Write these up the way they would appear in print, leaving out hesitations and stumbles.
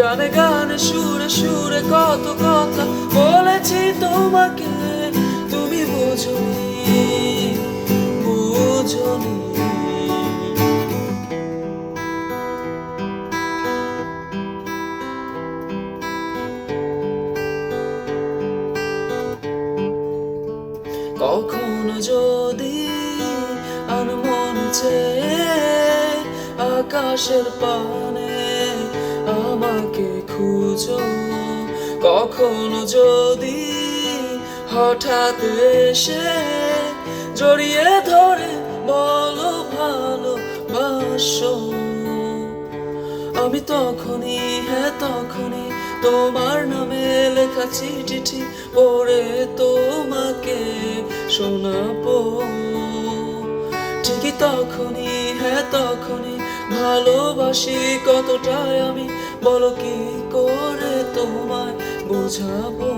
গানে গানে সুরে সুরে কত কথা বলেছি তোমাকে, তুমি বুঝোনি বুঝোনি। কখনো যদি আনমন চেয়ে আকাশের পানে আমাকে খুঁজো, কখনো যদি হঠাৎ এসে জড়িয়ে ধরে বলো ভালোবাসো, আমি তখনই হ্যাঁ তখনই তোমার নামে লেখা চিঠি পড়ে তোমাকে শোনাবো। ঠিকই তখনই হ্যাঁ তখনই ভালোবাসি কতটাই আমি, বলো কি করে তোমায় বোঝাবো।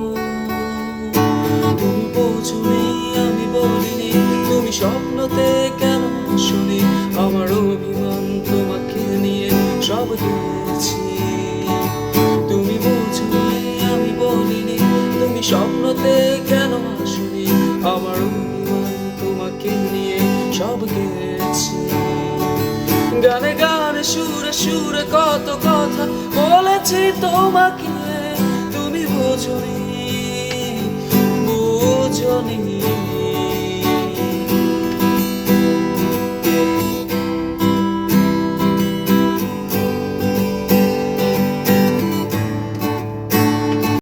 তুমি বোঝোনি আমি বলিনি, তুমি স্বপ্নতে কেন শুনি, আমার অভিমান তোমাকে নিয়ে সব দিয়েছি। তুমি বোঝোনি আমি বলিনি, তুমি স্বপ্নতে কেন শুনি, আমার অভিমান তোমাকে নিয়ে সব গেছি। গানে গানে সুরে সুরে কত কথা বলেছি তোমাকে, তুমি বুঝোনি বুঝোনি।